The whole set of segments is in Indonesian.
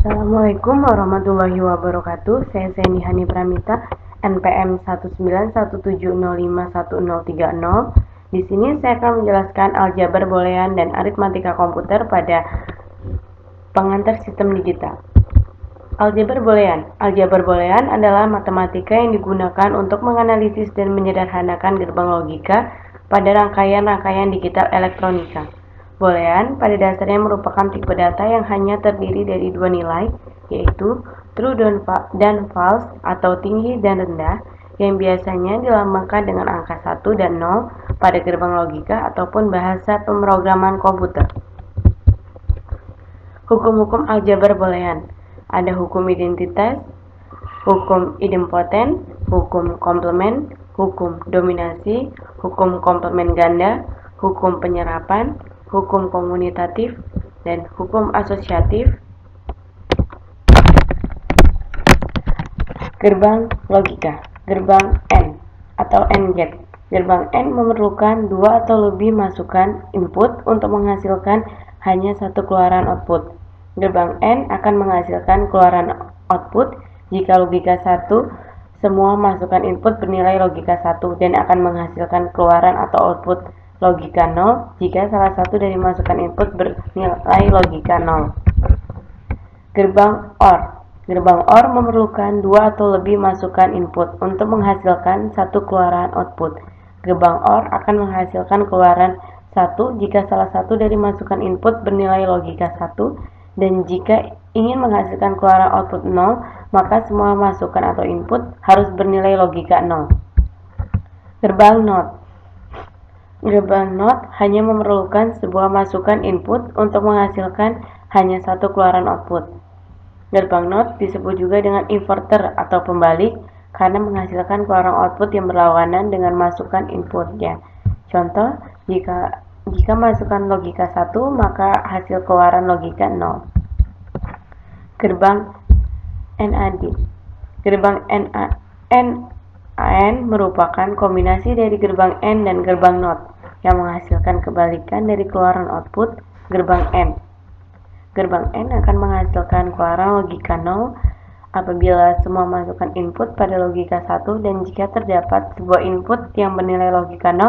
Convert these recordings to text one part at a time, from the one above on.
Assalamualaikum warahmatullahi wabarakatuh. Saya Zeni Hani Pramita, NPM 19170511030. Di sini saya akan menjelaskan aljabar boolean dan aritmatika komputer pada pengantar sistem digital. Aljabar boolean adalah matematika yang digunakan untuk menganalisis dan menyederhanakan gerbang logika pada rangkaian-rangkaian digital elektronika. Boolean pada dasarnya merupakan tipe data yang hanya terdiri dari dua nilai, yaitu true dan false atau tinggi dan rendah, yang biasanya dilambangkan dengan angka 1 dan 0 pada gerbang logika ataupun bahasa pemrograman komputer. Hukum-hukum aljabar boolean. Ada hukum identitas, hukum idempoten, hukum komplement, hukum dominasi, hukum komplement ganda, hukum penyerapan, hukum komutatif, dan hukum asosiatif. Gerbang logika, gerbang AND atau AND gate. Gerbang AND memerlukan dua atau lebih masukan input untuk menghasilkan hanya satu keluaran output. Gerbang AND akan menghasilkan keluaran output jika logika 1 semua masukan input bernilai logika 1 dan akan menghasilkan keluaran atau output logika 0 jika salah satu dari masukan input bernilai logika 0. Gerbang OR. Gerbang OR memerlukan dua atau lebih masukan input untuk menghasilkan satu keluaran output. Gerbang OR akan menghasilkan keluaran 1 jika salah satu dari masukan input bernilai logika 1 dan jika ingin menghasilkan keluaran output 0, maka semua masukan atau input harus bernilai logika 0. Gerbang NOT. Gerbang NOT hanya memerlukan sebuah masukan input untuk menghasilkan hanya satu keluaran output. Gerbang NOT disebut juga dengan inverter atau pembalik karena menghasilkan keluaran output yang berlawanan dengan masukan inputnya. Contoh, jika masukan logika 1, maka hasil keluaran logika 0. Gerbang NAND. Gerbang NAND merupakan kombinasi dari gerbang AND dan gerbang NOT yang menghasilkan kebalikan dari keluaran output gerbang AND. Gerbang AND akan menghasilkan keluaran logika 0 apabila semua masukan input pada logika 1 dan jika terdapat sebuah input yang bernilai logika 0,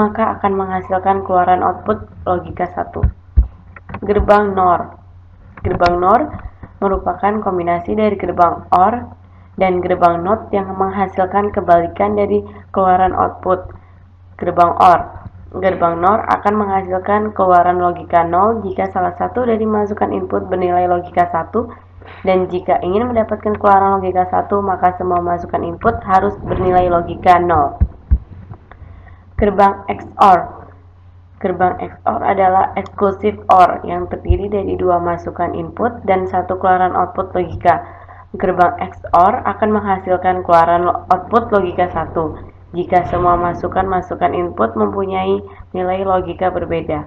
maka akan menghasilkan keluaran output logika 1. Gerbang NOR. Gerbang NOR merupakan kombinasi dari gerbang OR dan gerbang NOT yang menghasilkan kebalikan dari keluaran output gerbang OR. Gerbang NOR akan menghasilkan keluaran logika 0 jika salah satu dari masukan input bernilai logika 1 dan jika ingin mendapatkan keluaran logika 1, maka semua masukan input harus bernilai logika 0. Gerbang XOR. Gerbang XOR adalah exclusive OR yang terdiri dari dua masukan input dan satu keluaran output logika. Gerbang XOR akan menghasilkan keluaran output logika 1 jika semua masukan input mempunyai nilai logika berbeda.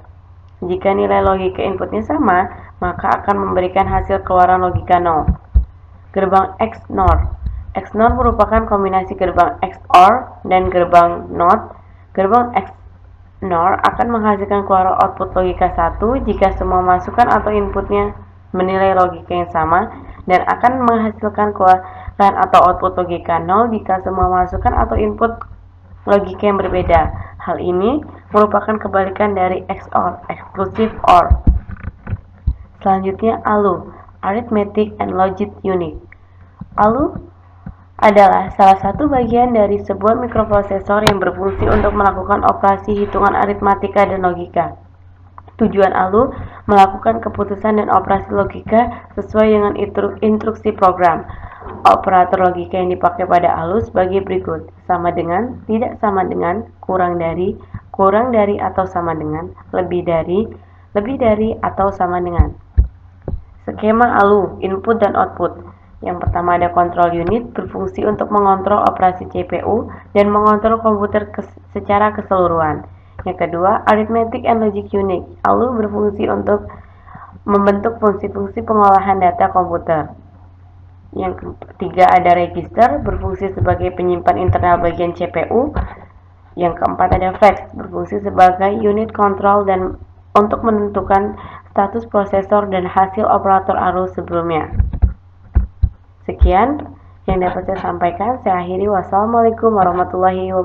Jika nilai logika inputnya sama, maka akan memberikan hasil keluaran logika 0. Gerbang XNOR. XNOR merupakan kombinasi gerbang XOR dan gerbang NOT. Gerbang XNOR akan menghasilkan keluaran output logika 1 jika semua masukan atau inputnya menilai logika yang sama dan akan menghasilkan keluaran atau output logika 0 jika semua masukan atau input logika yang berbeda. Hal ini merupakan kebalikan dari XOR, exclusive OR. Selanjutnya ALU, Arithmetic and Logic Unit. ALU adalah salah satu bagian dari sebuah mikroprosesor yang berfungsi untuk melakukan operasi hitungan aritmatika dan logika. Tujuan ALU melakukan keputusan dan operasi logika sesuai dengan instruksi program. Operator logika yang dipakai pada ALU sebagai berikut: sama dengan, tidak sama dengan, kurang dari atau sama dengan, lebih dari atau sama dengan. Skema ALU, input dan output. Yang pertama ada control unit, berfungsi untuk mengontrol operasi CPU dan mengontrol komputer secara keseluruhan. Yang kedua, arithmetic and logic unit. ALU berfungsi untuk membentuk fungsi-fungsi pengolahan data komputer. Yang ketiga ada register, berfungsi sebagai penyimpan internal bagian CPU. Yang keempat ada flash, berfungsi sebagai unit kontrol dan untuk menentukan status prosesor, dan hasil operator arus sebelumnya. Sekian yang dapat saya sampaikan. Saya akhiri. Wassalamualaikum warahmatullahi wabarakatuh.